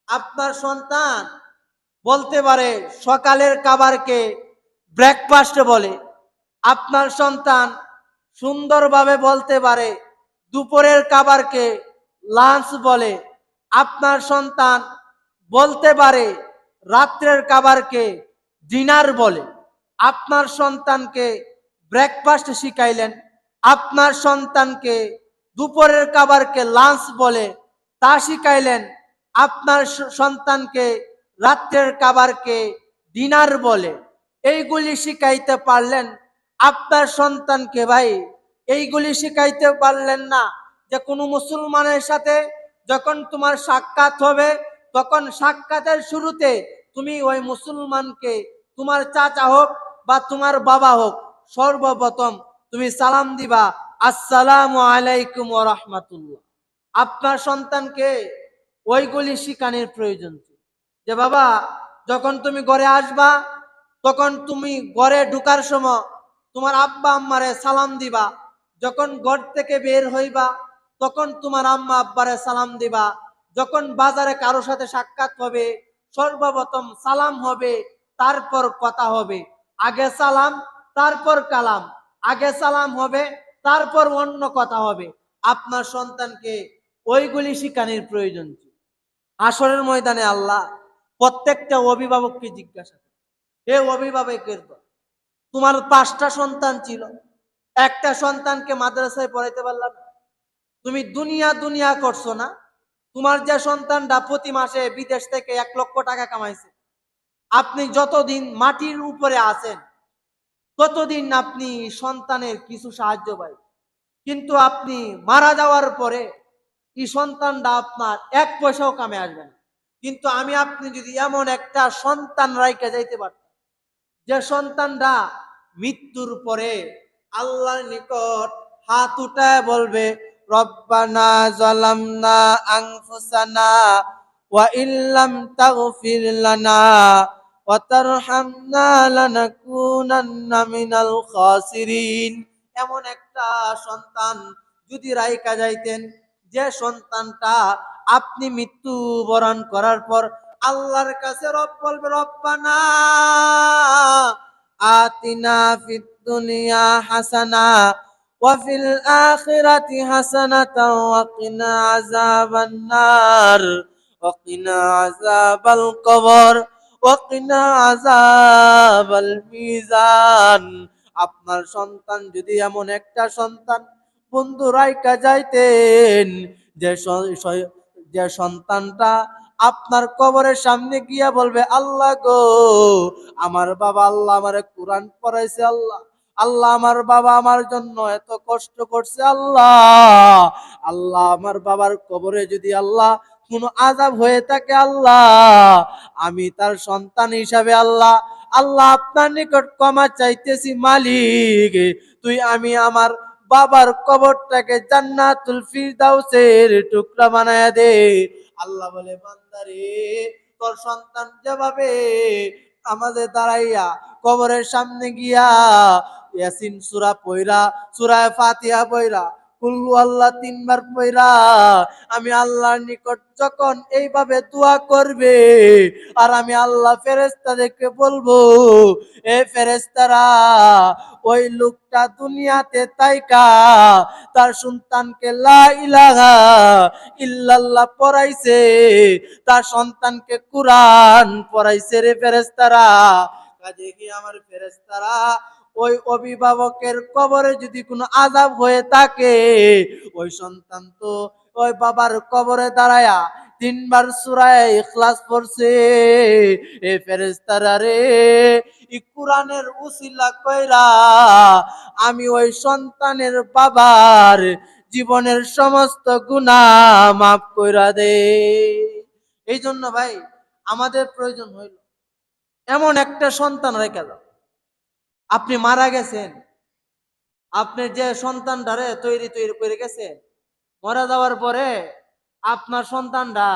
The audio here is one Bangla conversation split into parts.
আপনার সন্তান বলতে পারে সকালের খাবারকে ব্রেকফাস্ট বলে। আপনার সন্তান সুন্দরভাবে বলতে পারে দুপুরের খাবারকে লাঞ্চ বলে। আপনার সন্তান বলতে পারে রাত্রের খাবারকে ডিনার বলে। আপনার সন্তানকে ব্রেকফাস্ট শিখাইলেন, আপনার সন্তানকে দুপুরের খাবারকে লাঞ্চ বলে তা শিখাইলেন, আপনার সন্তানকে রাত্রের খাবারকে ডিনার বলে। এইগুলি শিখাইতে পারলেন আপনার সন্তানকে। ভাই, এইগুলি শিখাইতে পারলেন না যে কোনো মুসলমানের সাথে যখন তোমার সাক্ষাৎ হবে, তখন সাক্ষাতের শুরুতে তুমি ওই মুসলমানকে, তোমার চাচা হোক বা তোমার বাবা হোক, সর্বপ্রথম তুমি সালাম দিবা, আসসালামু আলাইকুম ওয়া রাহমাতুল্লাহ। আপনার সন্তানকে ওইগুলি শিখানোর প্রয়োজন। যে বাবা, যখন তুমি ঘরে আসবা, তখন তুমি ঘরে ঢুকার সময় তোমার আব্বা আম্মারে সালাম দিবা। যখন ঘর থেকে বের হইবা, তখন তোমার আম্মা আব্বারে সালাম দিবা। যখন বাজারে কারো সাথে সাক্ষাৎ হবে, সর্বপ্রথম সালাম হবে, তারপর কথা হবে। আগে সালাম, তারপর কালাম। আগে সালাম হবে, তারপর অন্য কথা হবে। আপনার সন্তানকে ওইগুলি শিখানোর প্রয়োজন। আসরের ময়দানে আল্লাহ প্রত্যেকটা অভিভাবককে জিজ্ঞাসা করে, হে অভিভাবকের দল, তোমার 5টা সন্তান ছিল, একটা সন্তানকে মাদ্রাসায় পড়াইতে পারলাম না। তুমি দুনিয়া দুনিয়া করছো না? তোমার যে সন্তানটা প্রতি মাসে বিদেশ থেকে 1 লক্ষ টাকা কামাইছে, আপনি যতদিন মাটির উপরে আছেন ততদিন আপনি সন্তানের কিছু সাহায্য পাই, কিন্তু আপনি মারা যাওয়ার পরে এই সন্তানটা আপনার 1 পয়সাও কামে আসবে না। কিন্তু আমি আপনি যদি এমন একটা সন্তান রাইখা যাইতে পারতাম, যে সন্তানটা মৃত্যুর পরে আল্লাহর নিকট হাত উঠায় বলবে, রব্বানা যালামনা আনফুসানা ওয়া ইল্লাম তাগফির লানা ওয়া তারহামনা লানাকুনান্না মিনাল খাসিরিন। এমন একটা সন্তান যদি রাইখা যাইতেন, যে সন্তানটা আপনি মৃত্যু বরণ করার পর আল্লাহর কাছে রব বলবে, রব্বানা আতিনা ফিদ দুনিয়া হাসানা ওয়া ফিল আখিরাতি হাসানাতাও ওয়া কিনা আযাবান নার ওয়া কিনা আযাবাল কবর ওয়া কিনা আযাবাল মিজান। আপনার সন্তান যদি এমন একটা সন্তান বন্ধু রাইখা যাইতেন, যে সন্তানটা আপনার কবরের সামনে গিয়া বলবে, আল্লাহ গো, আমার বাবা আল্লাহ আমারে কোরআন পড়াইছে, আল্লাহ আল্লাহ আমার বাবা আমার জন্য এত কষ্ট করছে, আল্লাহ আল্লাহ আমার বাবার কবরে যদি আল্লাহ কোনো আযাব হয়ে থাকে, আল্লাহ আমি তার সন্তান হিসাবে আল্লাহ আল্লাহ আপনার নিকট ক্ষমা চাইতেছি, মালিক তুই আমি আমার বাবার কবরটাকে জান্নাতুল ফিরদাউসের টুকরা বানায়া দে। আল্লাহ বলে, বান্দারে, তোর সন্তান যেভাবে আমাদের দাঁড়াইয়া কবরের সামনে গিয়া ইয়াসিন সূরা পয়রা, সূরা ফাতিহা পয়রা, কুল আল্লাহ 3 বার পয়রা আমি আল্লাহর নিকট যখন এইভাবে দোয়া করবে, আর আমি আল্লাহ ফেরেশতাদেরকে বলবো, এ ফেরেশতারা, ওই লোকটা দুনিয়াতে তাইকা তার সন্তানকে লা ইলাহা ইল্লাল্লাহ পড়াইছে, তার সন্তানকে কুরআন পড়াইছে রে ফেরেশতারা। কাজে কি আমার ফেরেশতারা, ওই অভিভাবকের কবরে যদি কোনো আযাব হয়ে থাকে, ওই সন্তান তো ওই বাবার কবরে দাঁড়ায়া 3 বার সূরা ইখলাস পড়ছে। এ ফেরেশতারা রে, এই কুরআনের উসিলা কইরা আমি ওই সন্তানের বাবার জীবনের সমস্ত গুনাহ মাফ কইরা দে। এই জন্য ভাই, আমাদের প্রয়োজন হইল এমন একটা সন্তান রেখে দাও। আপনি মারা গেছেন, আপনি যে সন্তানটারে তৈরি করে গেছে, মারা যাওয়ার পরে আপনার সন্তানটা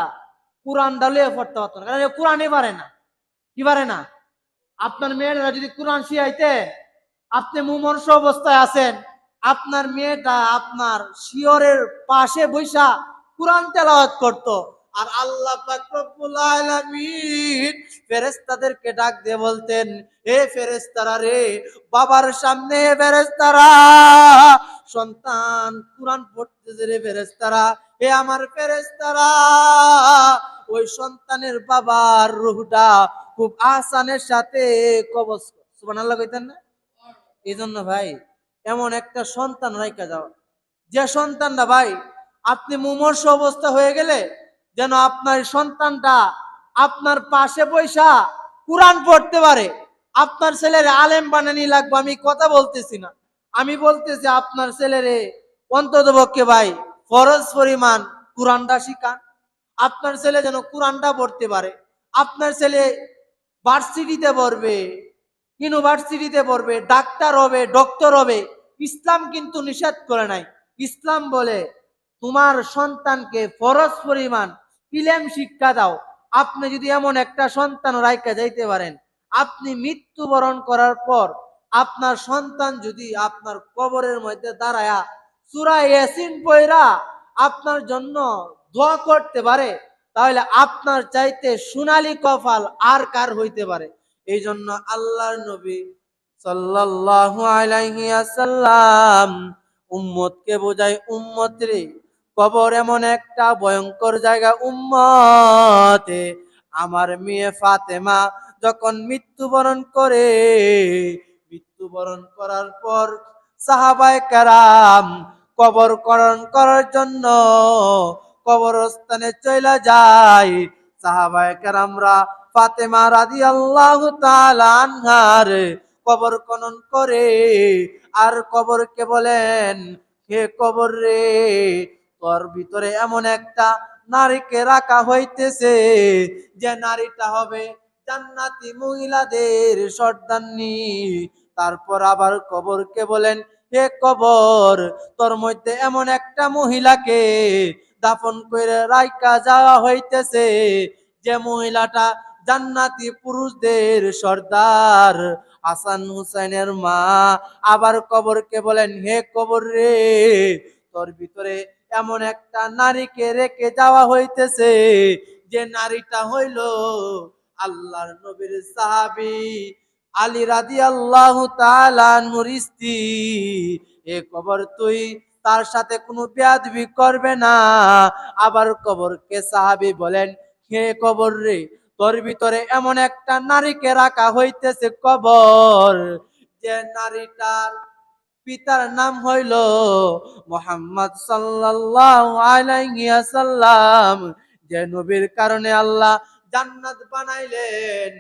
কোরআনটা লিয়ে পড়তে পারতো না, কারণ কোরআনই পারে না। কি পারে না? আপনার মেয়েরা যদি কোরআন শিখাইতে, আপনি মুমূর্ষ অবস্থায় আছেন, আপনার মেয়েটা আপনার শিয়রের পাশে বৈশা কোরআন তেলাওয়াত করতো, আর আল্লাহ পাক রব্বুল আলামিন ফেরেশতাদেরকে ডাক দিয়ে বলতেন, হে ফেরেশতারা রে, বাবার সামনে ফেরেশতারা, সন্তান কুরআন পড়তেছে রে ফেরেশতারা, হে আমার ফেরেশতারা, ওই সন্তানের বাবার রূহটা খুব আসানের সাথে কবজ, সুবহানাল্লাহ কইতেন না? এই জন্য ভাই এমন একটা সন্তান রাইখা যাও, যে সন্তানটা ভাই আপনি মুমূর্ষু অবস্থা হয়ে গেলে যেন আপনার সন্তানটা আপনার পাশে বৈশা কুরআন পড়তে পারে। আপনার ছেলের আলেম বানানি লাগবে আমি কথা বলতেছি না, আমি বলতেছি আপনার ছেলেরে অন্তত পক্ষে ভাই ফরজ পরিমাণ কুরআনটা শিখান। আপনার ছেলে যেন কুরআনটা পড়তে পারে। আপনার ছেলে ভার্সিটিতে পড়বে, ইউনিভার্সিটিতে পড়বে, ডাক্তার হবে, ডক্টর হবে, ইসলাম কিন্তু নিষেধ করে নাই। ইসলাম বলে তোমার সন্তানকে ফরজ পরিমাণ ইলম শিক্ষা দাও। আপনি যদি এমন একটা সন্তান রাইখা যাইতে পারেন, আপনি মৃত্যুবরণ করার পর আপনার সন্তান যদি আপনার কবরের মধ্যে দাঁড়ায়া সূরা ইয়াসিন পড়া আপনার জন্য দোয়া করতে পারে, তাহলে আপনার চাইতে সোনালী কপাল আর কার হইতে পারে? এই জন্য আল্লাহর নবী সাল্লাল্লাহু আলাইহি ওয়াসাল্লাম উম্মতকে বোঝায়, উম্মত রে, কবর এমন একটা ভয়ঙ্কর জায়গা উম্মতে, আমার মেয়ে ফাতেমা যখন মৃত্যুবরণ করে, মৃত্যুবরণ করার পর সাহাবায়ে কেরাম কবর করণ করার জন্য কবরস্থানে চলে যায়। সাহাবায়ে কেরামরা ফাতেমা রাদিয়াল্লাহু তাআলা আনহার কবর খনন করে, আর কবরকে বলেন, হে কবর রে, তোর ভিতরে এমন একটা নারীকে রাখা হইতেছে যে নারীটা হবে জান্নাতি মহিলাদের সর্দারনি। তারপর আবার কবরকে বলেন, হে কবর, তোর মধ্যে এমন একটা মহিলাকে দাফন করে রাইকা যাওয়া হইতেছে যে মহিলাটা জান্নাতি পুরুষদের সর্দার, হাসান হুসাইনের মা। আবার কবরকে বলেন, হে কবর রে, তোর ভিতরে এমন একটা নারীকে রেখে যাওয়া হইতেছে যে নারীটা হইল আল্লাহর নবীর সাহাবী আলী রাদিয়াল্লাহু তাআলা আনহুর স্ত্রী। এ কবর তুই তার সাথে কোনো বেয়াদবি করবে না। আবার কবরকে সাহাবী বলেন, হে কবর রে, তোর ভিতরে এমন একটা নারীকে রাখা হইতেছে কবর যে নারীটার পিতার নাম হইল মুহাম্মদ সাল্লাল্লাহু আলাইহি ওয়াসাল্লাম, যে নবীর কারণে আল্লাহ জান্নাত বানাইলেন,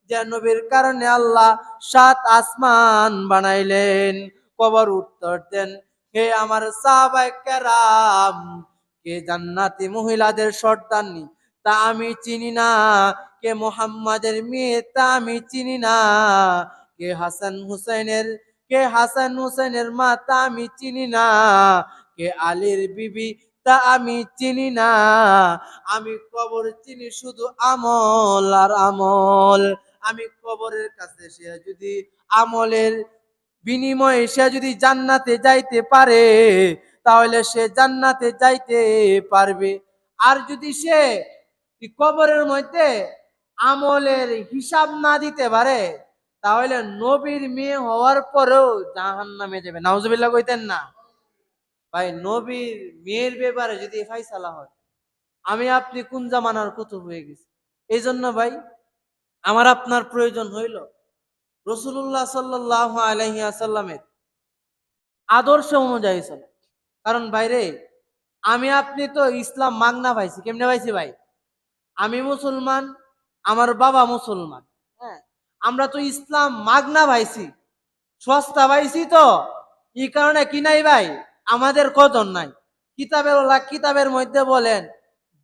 যে নবীর কারণে আল্লাহ 7 আসমান বানাইলেন। কবর উত্তর দেন, হে আমার সাহাবায়ে কেরাম, কে জান্নাতি মহিলাদের সর্দারনি তা আমি চিনি না, কে মুহাম্মাদের মেয়ে তা আমি চিনি না, কে হাসান হুসাইনের মা তা আমি চিনি না, কে আলীর বিবি তা আমি চিনি না। আমি কবর চিনি শুধু আমল আর আমল। আমি কবরের কাছে সে যদি আমলের বিনিময়ে সে যদি জান্নাতে যাইতে পারে, তাহলে সে জান্নাতে যাইতে পারবে। আর যদি সে কবরের মধ্যে আমলের হিসাব না দিতে পারে, তাহলে নবীর মেয়ে হওয়ার পরেও জাহান্নামে যাবে। নাউজুবিল্লাহ কইতেন না? ভাই নবীর মেয়ের ব্যাপারে যদি ফাইসালা হয়, আমি আপনি কোন জামানার কুতুব হয়ে গেছি। এই জন্য ভাই আমার আপনার প্রয়োজন হইল রাসূলুল্লাহ সাল্লাল্লাহু আলাইহি ওয়াসাল্লামের আদর্শ অনুযায়ী চলে। কারণ ভাইরে, আমি আপনি তো ইসলাম মাগনা পাইছি। কেমনে পাইছি ভাই? আমি মুসলমান, আমার বাবা মুসলমান, হ্যাঁ, আমরা তো ইসলাম মাগনা পাইছি, সস্তা পাইছি। তো এই কারণে কি নাই ভাই, আমাদের কদর নাই। কিতাবের মধ্যে বলেন,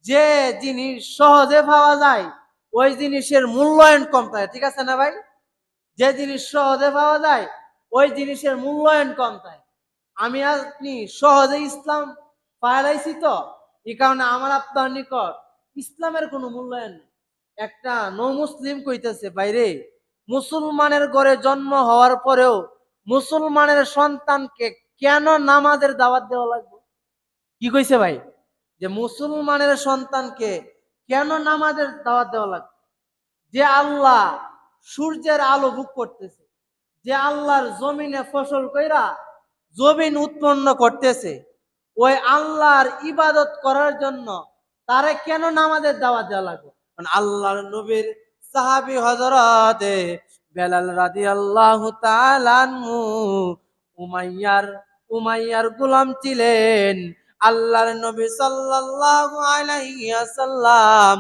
যে জিনিস সহজে পাওয়া যায় ওই জিনিসের মূল্যায়ন কম থাকে। ঠিক আছে না ভাই? যে জিনিস সহজে পাওয়া যায় ওই জিনিসের মূল্যায়ন কম থাকে। আমি আপনি সহজে ইসলাম পাইছি, তো এই কারণে আমার আপনার নিকট ইসলামের কোনো মূল্যায়ন নেই। একটা নৌ মুসলিম কইতেছে, বাইরে মুসলমানের ঘরে জন্ম হওয়ার পরেও মুসলমানের সন্তানকে কেন নামাজের দাওয়াত দেওয়া লাগবে? কি কইছে ভাই? যে মুসলমানের সন্তানকে কেন নামাজের দাওয়াত দেওয়া লাগবে? যে আল্লাহ সূর্যের আলো ভোগ করতেছে, যে আল্লাহর জমিনে ফসল কইরা জমিন উৎপন্ন করতেছে, ওই আল্লাহর ইবাদত করার জন্য তারে কেন নামাজের দাওয়াত দেওয়া লাগবে? কারণ আল্লাহর নবীর সাহাবী হযরতে বেলাল রাদিয়াল্লাহু তাআলা আনহু উমাইয়ার উমাইয়ার গোলাম ছিলেন। আল্লাহর নবী সাল্লাল্লাহু আলাইহি ওয়াসাল্লাম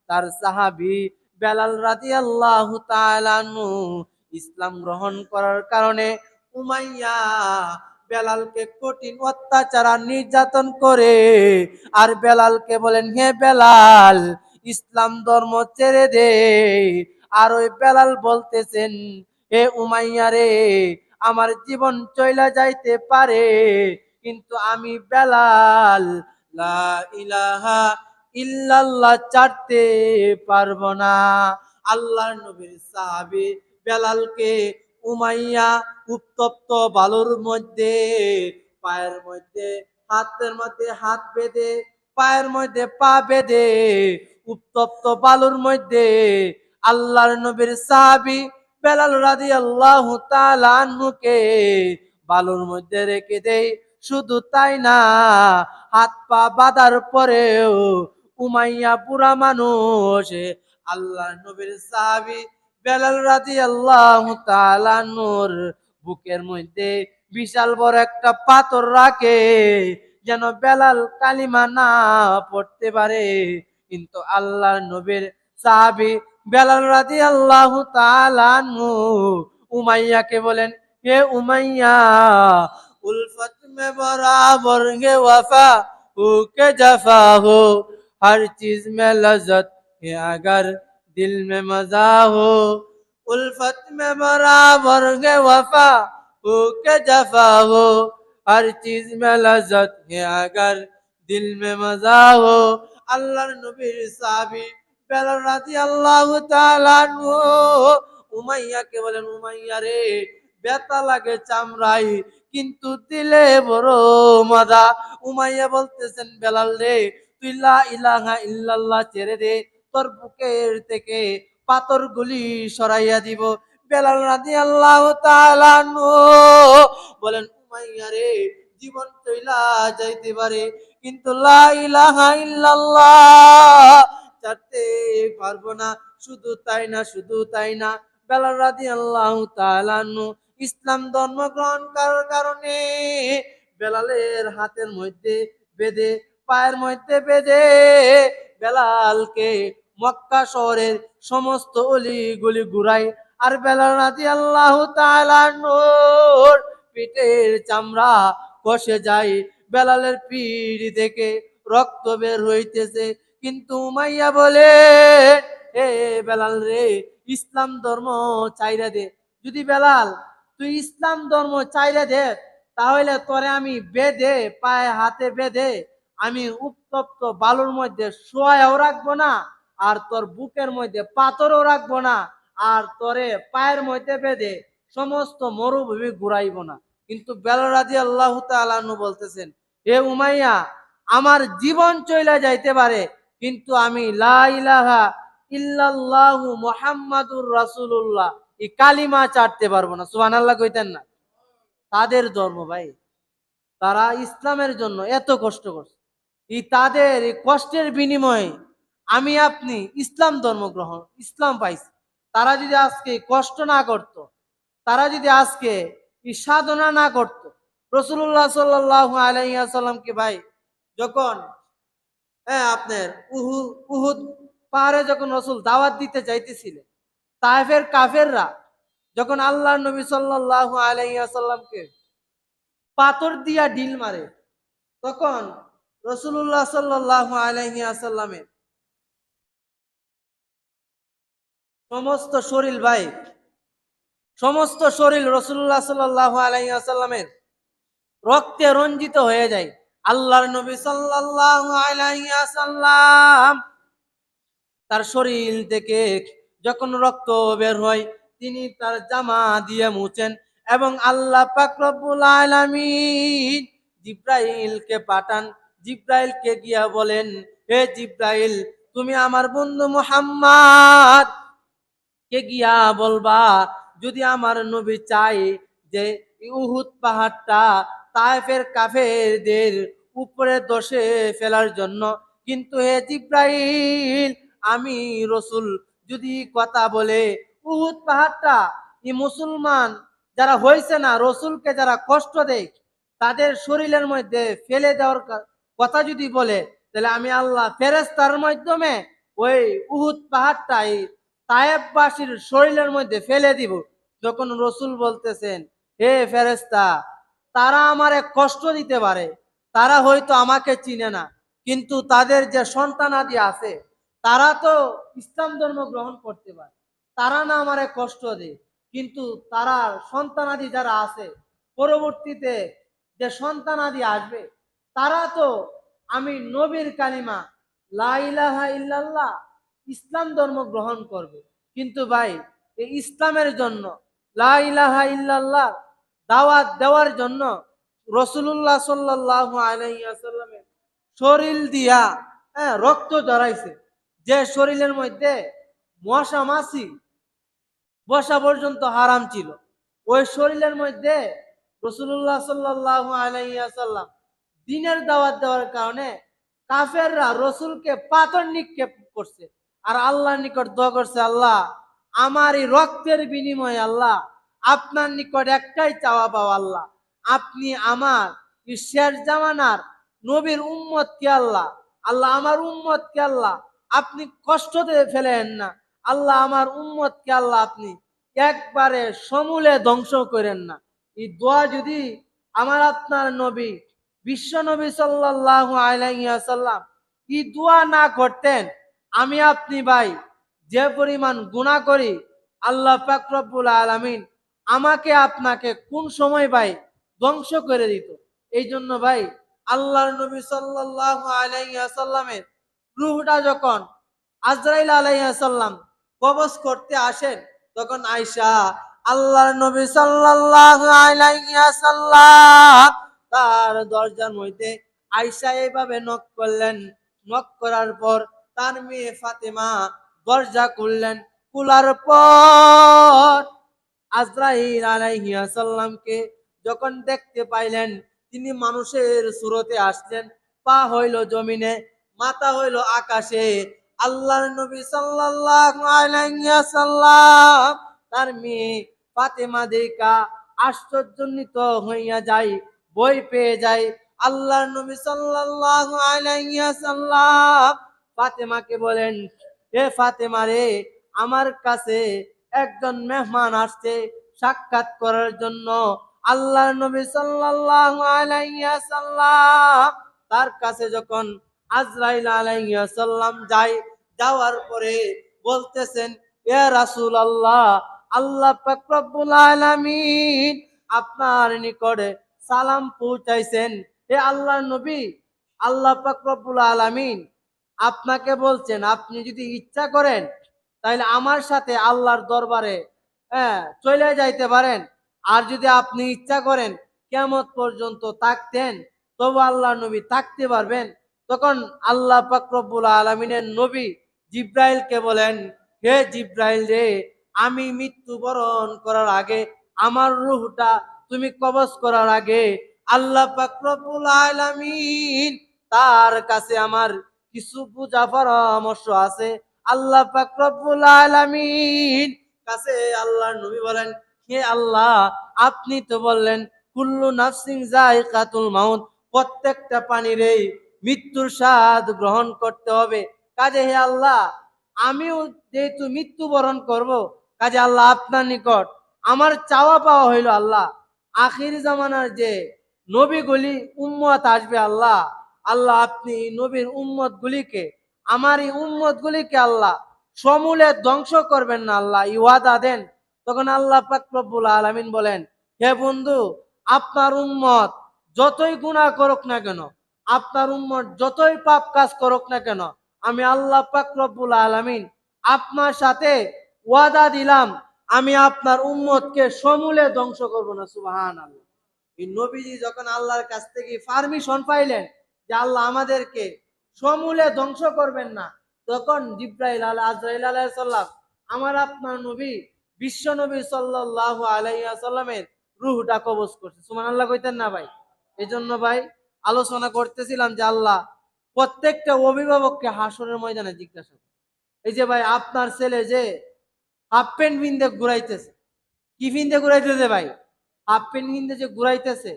তার সাহাবী বেলাল রাদিয়াল্লাহু তাআলা আনহু ইসলাম গ্রহণ করার কারণে উমাইয়া বেলালকে কঠিন অত্যাচার আর নির্যাতন করে। আর বেলালকে বলেন, হে বেলাল, ইসলাম ধর্ম ছেড়ে দে। আর ওই বেলাল বলতেছেন, হে উমাইয়া রে, আমার জীবন চইলা যাইতে পারে, কিন্তু আমি বেলাল লা ইলাহা ইল্লাল্লাহ ছাড়তে পারবো না। আল্লাহর নবীর সাহাবী বেলালকে উমাইয়া উত্তপ্ত বালুর মধ্যে পায়ের মধ্যে হাতের মধ্যে হাত বেঁধে পায়ের মধ্যে পা বেঁধে উত্তপ্ত বালুর মধ্যে আল্লাহর নবীর সাহাবী বেলাল রাদিয়াল্লাহু তাআলা আনহুকে বালুর মধ্যে রেখে দেয়। শুধু তাই না, হাত পা বাঁধার পরেও উমাইয়া বুড়া মানুষ আল্লাহর নবীর সাহাবী বেলাল রাদিয়াল্লাহু তাআলা আনহুর বুকের মধ্যে বিশাল বড় একটা পাথর রাখে, যেন বেলাল কালিমা না পড়তে পারে। কিন্তু আল্লাহর নবীর সাহাবী বেলাল রাদিয়াল্লাহু তাআলা আনহু উমাইয়াকে বলেন, হে উমাইয়া, उल्फत में बराबर के वफा हो के जफा हो, हर चीज में लज्जत है अगर दिल में मजा हो। उल्फत में बराबर के वफा हो के जफा हो, हर चीज में लज्जत है अगर दिल में मजा हो। আল্লাহর নবীর সাহাবী বেলাল রাদিয়াল্লাহু তাআলা আনহু উমাইয়াকে বলেন, উমাইয়া রে, ব্যথা লাগে চামড়ায়, কিন্তু দিলে বড় মজা। উমাইয়া বলতেছেন, বেলাল রে, তুই লা ইলাহা ইল্লাল্লাহ ছেড়ে দে, তোর বুকের থেকে পাথরগুলি সরাইয়া দিব। বেলাল রাদিয়াল্লাহু তাআলা আনহু বলেন, উমাইয়া রে, জীবন চইলা যাইতে পারে, কিন্তু লা ইলাহা ইল্লাল্লাহ ছাড়তে পারবো না। শুধু তাই না, শুধু তাই না, বেলাল রাদিয়াল্লাহু তাআলা আনহু ইসলাম ধর্ম গ্রহণ করার কারণে বেলালের হাতের মধ্যে বেঁধে পায়ের মধ্যে বেঁধে বেলালকে মক্কা শহরের সমস্ত অলিগলি ঘুরায়। আর বেলাল রাদিয়াল্লাহু তাআলা আনহুর পিঠের চামড়া কষে যায়, বেলালের পিঠ থেকে রক্ত বের হইতেছে। কিন্তু উমাইয়া বলে, হে বেলাল রে, ইসলাম ধর্ম চাইরা দে। যদি বেলাল তুই ইসলাম ধর্ম চাইলে দে, তাহলে তোরে আমি বেঁধে পায়ে হাতে বেঁধে আমি উত্তপ্ত বালুর মধ্যে শোয়াও রাখবো না, আর তোর বুকের মধ্যে পাথরও রাখবো না, আর তোরে পায়ের মধ্যে বেঁধে সমস্ত মরুভূমি ঘুরাইব না। কিন্তু বেলাল রাদিয়াল্লাহু তাআলা আনহু বলতেছেন, হে উমাইয়া, আমার জীবন চইলা যাইতে পারে, কিন্তু আমি লা ইলাহা ইল্লাল্লাহু মুহাম্মাদুর রাসূলুল্লাহ এই কালিমা চাটতে পারবো না। সুবহানাল্লাহ কইতেন না? তাদের ধর্ম ভাই, তারা ইসলামের জন্য এত কষ্ট করছে, এই তাদের এই কষ্টের বিনিময়ে আমি আপনি ইসলাম ধর্ম গ্রহণ ইসলাম পাইছি। তারা যদি আজকে কষ্ট না করত, তারা যদি আজকে এই সাধনা না করত, রাসূলুল্লাহ সাল্লাল্লাহু আলাইহি ওয়াসাল্লামকে ভাই যখন আপনার উহুদ পাহাড়ে যখন রাসূল দাওয়াত দিতে যাইতেছিলেন, তায়েফের কাফেররা যখন আল্লাহর নবী সাল্লাল্লাহু আলাইহি ওয়াসাল্লামকে পাথর দিয়া ঢিল মারে, তখন রাসূলুল্লাহ সাল্লাল্লাহু আলাইহি ওয়াসাল্লামের সমস্ত শরীর ভাই, সমস্ত শরীর রাসূলুল্লাহ সাল্লাল্লাহু আলাইহি ওয়াসাল্লামের রক্তে রঞ্জিত হয়ে যায়। আল্লাহর নবী সাল্লাল্লাহু আলাইহি ওয়াসাল্লাম তার শরীর থেকে যখন রক্ত বের হয়, তিনি তার জামা দিয়ে মুছেন এবং আল্লাহ পাক রব্বুল আলামিন জিব্রাইলকে পাঠান। জিব্রাইলকে গিয়া বলেন, হে জিব্রাইল, তুমি আমার বন্ধু মুহাম্মদ কে গিয়া বলবা, যদি আমার নবী চাই যে উহুদ পাহাড়টা তায়েফের কাফেরদের উপরে দশে ফেলার জন্য, কিন্তু হে জিব্রাইল, আমি রসুল যদি কথা বলে উহুদ পাহাড়টা এই মুসলমান যারা হয়েছে না, রসুলকে যারা কষ্ট দেয় তাদের শরীরের মধ্যে ফেলে দেওয়ার কথা যদি বলে, তাহলে আমি আল্লাহ ফেরেশতার মাধ্যমে ওই উহুদ পাহাড়টা তায়েববাসীর শরীরের মধ্যে ফেলে দিব। যখন রসুল বলতেছেন, হে ফেরেশতা, তারা আমারে কষ্ট দিতে পারে, তারা হয়তো আমাকে চিনে না, কিন্তু তাদের যে সন্তানাদি আছে তারা তো ইসলাম ধর্ম গ্রহণ করতে পারে, তারা না আমারে কষ্ট দেয়, কিন্তু তারা সন্তানাদি যারা আছে পরবর্তীতে যে সন্তানাদি আসবে তারা তো আমি নবীর কালিমা লা ইলাহা ইল্লাল্লাহ ইসলাম ধর্ম গ্রহণ করবে। কিন্তু ভাই, এই ইসলামের জন্য লা ইলাহা ইল্লাল্লাহ দাওয়াত দেওয়ার জন্য রাসূলুল্লাহ সাল্লাল্লাহু আলাইহি ওয়াসাল্লামের শরীর দিয়া রক্ত জড়াইছে, যে শরীরের মধ্যে মশা মাছি বসা পর্যন্ত হারাম ছিল, ওই শরীরের মধ্যে রাসূলুল্লাহ সাল্লাল্লাহু আলাইহি ওয়াসাল্লাম দ্বীনের দাওয়াত দেওয়ার কারণে কাফেররা রসুলকে পাথর নিক্ষেপ করছে, আর আল্লাহর নিকট দোয়া করছে, আল্লাহ আমার এই রক্তের বিনিময়ে আল্লাহ আপনার নিকট একটাই চাওয়া পাওয়া, আল্লাহ আপনি আমার শেষ জামানার নবীর উম্মতকে আল্লাহ, আল্লাহ আমার উম্মতকে আল্লাহ আপনি কষ্ট দিয়ে ফেলেন না, আল্লাহ আমার উম্মতকে আল্লাহ আপনি একবারে সমূলে ধ্বংস করেন না। এই দোয়া যদি আমার আপনার নবী বিশ্ব নবী সাল্লাল্লাহু আলাইহি ওয়াসাল্লাম এই দোয়া না করতেন, আমি আপনি ভাই যে পরিমাণ গুনাহ করি, আল্লাহ পাক রব্বুল আলামিন আমাকে আপনাকে কোন সময় ভাই ধ্বংস করে দিত। এই জন্য ভাই, আল্লাহর নবী সাল্লাল্লাহু আলাইহি ওয়াসাল্লামের রূহটা যখন আজরাইল আলাইহিস সালাম কবজ করতে আসেন, তখন আয়েশা আল্লাহর নবী সাল্লাল্লাহু আলাইহি ওয়াসাল্লাম তার দরজার মধ্যে আয়েশা এইভাবে নক করলেন, নক করার পর তার মেয়ে ফাতেমা দরজা খুললেন, খোলার পর আজরাইল আলাইহিস সালামকে যখন দেখতে পাইলেন, তিনি মানুষের সুরতে আসলেন, পা হইল জমিনে, মাথা হইল আকাশে। আল্লাহর নবী সাল্লাল্লাহু আলাইহি ওয়াসাল্লাম তার মেয়ে ফাতেমা দেখা আশ্চর্যান্বিত হইয়া যায়, ভয় পেয়ে যায়। আল্লাহর নবী সাল্লাল্লাহু আলাইহি ওয়াসাল্লাম ফাতেমাকে বলেন, হে ফাতেমা রে, আমার কাছে একজন মেহমান আসছে সাক্ষাৎ করার জন্য। আল্লাহর নবী সাল্লাল্লাহু আলাইহি ওয়াসাল্লাম তার কাছে যখন আজরাইল আলাইহিস সালাম যায়, যাওয়ার পরে বলতেছেন, ইয়া রাসূলুল্লাহ, আল্লাহ পাক রব্বুল আলামিন আপনার নিকটে সালাম পৌঁছাইছেন। হে আল্লাহর নবী, আল্লাহ পাক রব্বুল আলামিন আপনাকে বলছেন, আপনি যদি ইচ্ছা করেন তাহলে আমার সাথে আল্লাহর দরবারে চলে যাইতে পারেন, আর যদি আপনি ইচ্ছা করেন কিয়ামত পর্যন্ত থাকতেন, তবু আল্লাহ নবী থাকতে পারবেন। তখন আল্লাহ পাক রব্বুল আলামিনের নবী জিব্রাইলকে বলেন, হে জিব্রাইল রে, আমি মৃত্যুবরণ করার আগে, আমার রূহটা তুমি কবজ করার আগে আল্লাহ পাক রব্বুল আলামিন তার কাছে আমার কিছু পূজা পরামর্শ আছে। আল্লাহ পাক রব্বুল আলামিন কাছে আল্লাহর নবী বলেন, হে আল্লাহ, আপনি তো বললেন কুল্লু নাফসিন যায়িকাতুল মাউত, প্রত্যেকটা প্রাণীরই মৃত্যুর স্বাদ গ্রহণ করতে হবে। কাজে হে আল্লাহ, আমিও যেহেতু মৃত্যুবরণ করব, কাজে আল্লাহ আপনার নিকট আমার চাওয়া পাওয়া হইল, আল্লাহ আখির জামানার যে নবীগুলি উম্মত আসবে, আল্লাহ আল্লাহ আপনি নবীর উম্মত গুলিকে, আমার এই উম্মত গুলিকে আল্লাহ সমূলে ধ্বংস করবেন না, আল্লাহ ওয়াদা দেন। তখন আল্লাহ পাক রব্বুল আলামিন বলেন, হে বন্ধু, আপনার উম্মত যতই গুনাহ করুক না কেন, আপনার উম্মত যতই পাপ কাজ করুক না কেন, আমি আল্লাহ পাক রব্বুল আলামিন আপনার সাথে ওয়াদা দিলাম, আমি আপনার উম্মতকে সমূলে ধ্বংস করব না। সুবহানাল্লাহ। এই নবীজি যখন আল্লাহর কাছ থেকে পারমিশন পাইলেন যে আল্লাহ আমাদেরকে সমূলে ধ্বংস করবেন না, তখন জিব্রাইল আজরাইল আলাইহিস সালাম আমার আপনার নবী বিশ্ব নবী সাল্লাল্লাহু আলাইহি ওয়াসাল্লামের রূহটা কবজ করছে। সুবহানাল্লাহ কইতেন না ভাই? এজন্য ভাই আলোচনা করতেছিলাম যে আল্লাহ প্রত্যেকটা অভিভাবককে হাসরের ময়দানে জিজ্ঞাসা করে। এই যে ভাই আপনার ছেলে যে হাফ প্যান্ট পিন্দে ঘুরাইতেছে, কি পিন্দে ঘুরাইতেছে ভাই? হাফ প্যান্ট পিন্দে যে ঘুরাইতেছে,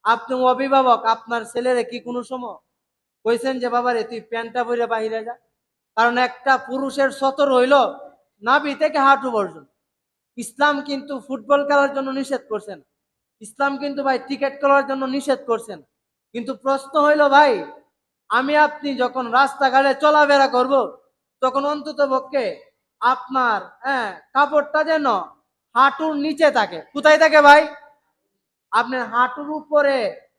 আপনি অভিভাবক আপনার ছেলেরে কি কোনো সময় কইছেন যে বাবা রে তুই প্যান্টটা পরে বাইরে যা? কারণ একটা পুরুষের সতর হইল নাভি থেকে হাঁটু পর্যন্ত। ইসলাম কিন্তু ফুটবল খেলার জন্য নিষেধ করছেন, ইসলাম কিন্তু ভাই টিকেট খেলার জন্য নিষেধ করছেন। কিন্তু প্রশ্ন হইল ভাই, আমি আপনি যখন রাস্তাঘাটে চলাফেরা করব তখন অন্তত পক্ষে আপনার কাপড়টা যেন হাঁটুর নিচে থাকে। কোথায় থাকে ভাই? আপনার হাঁটুর উপরে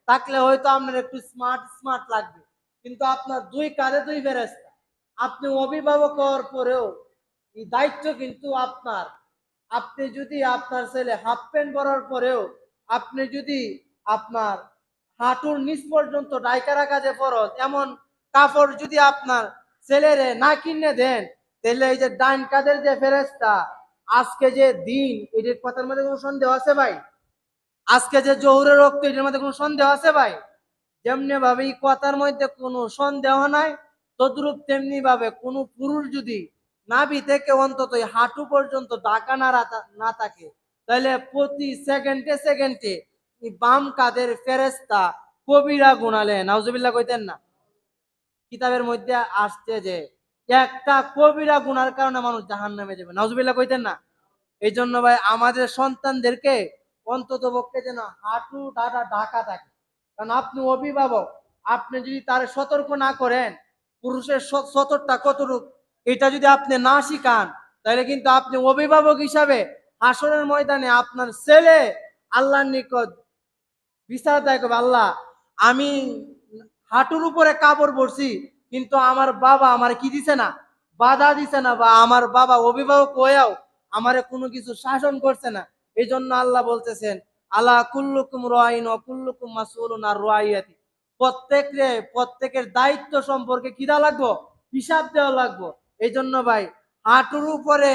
থাকলে হয়তো আপনার একটু স্মার্ট স্মার্ট লাগবে, কিন্তু আপনার দুই কাঁধে দুই ফেরেশতা। আপনি অভিভাবক হওয়ার পরেও এই দায়িত্ব কিন্তু আপনার। আপনি যদি আপনার ছেলে হাফ প্যান্ট পরার পরেও আপনি যদি আপনার হাঁটুর নিচ পর্যন্ত ডাইকা রাখা যে ফরজ, এমন কাপড় যদি আপনার ছেলেরে না কিনে দেন, তাহলে এই যে ডাইন কাঁধের যে ফেরেশতা আজকে যে দিন, এটার কথার মধ্যে কোনো সন্দেহ আছে ভাই? আজকে যে জহুরের রক্ত, এটার মধ্যে কোনো সন্দেহ আছে ভাই? যেমনি ভাবে এই কথার মধ্যে কোনো সন্দেহ নাই, তদ্রূপ তেমনি ভাবে কোনো পুরুষ যদি নাভি থেকে অন্তত হাঁটু পর্যন্ত ঢাকা না থাকে, তাহলে প্রতি সেকেন্ডে সেকেন্ডে বাম কাঁধের ফেরেশতা কবিরা গুনালে নাউজুবিল্লাহ কইতেন না? কিতাবের মধ্যে আসছে যে একটা কবিরা গুনার কারণে মানুষ জাহান্নামে যাবে, নাউজুবিল্লাহ কইতেন না? এই জন্য ভাই আমাদের সন্তানদেরকে অন্তত পক্ষে যেন হাঁটু ঢাকা থাকে। কারণ আপনি অভিভাবক, আপনি যদি তার সতর্ক না করেন পুরুষের সতর্কটা কতটুক এটা যদি আপনি না শিখান, তাহলে কিন্তু আপনি অভিভাবক হিসাবে হাসরের ময়দানে আপনার ছেলে আল্লাহর নিকট বিচার দায় করবে, আল্লাহ আমি হাঁটুর উপরে কাপড় পরছি কিন্তু আমার বাবা আমার কি দিছে না, বাধা দিছে না, বা আমার বাবা অভিভাবক হয়েও আমারে কোনো কিছু শাসন করছে না। এই জন্য আল্লাহ বলতেছেন আলা কুল্লুকুম রাইন ওয়া কুল্লুকুম মাসউলুন আর রাইয়াতি, প্রত্যেকের দায়িত্ব সম্পর্কে কি দেওয়া লাগবো? হিসাব দেওয়া লাগবো। এই জন্য ভাই হাঁটুর উপরে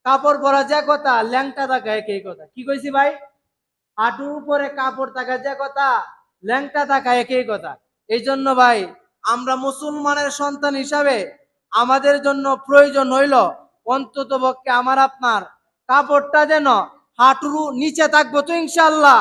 কাপড় পরা যে কথা, ল্যাংটা থাকা একই কথা। কি কইছি ভাই? হাঁটুর উপরে কাপড় থাকা যে কথা, ল্যাংটা থাকা একই কথা। এই জন্য ভাই আমরা মুসলমানের সন্তান হিসাবে আমাদের জন্য প্রয়োজন হইল অন্তত পক্ষে আমার আপনার কাপড়টা যেন হাঁটুর নিচে থাকবো তো ইনশাআল্লাহ।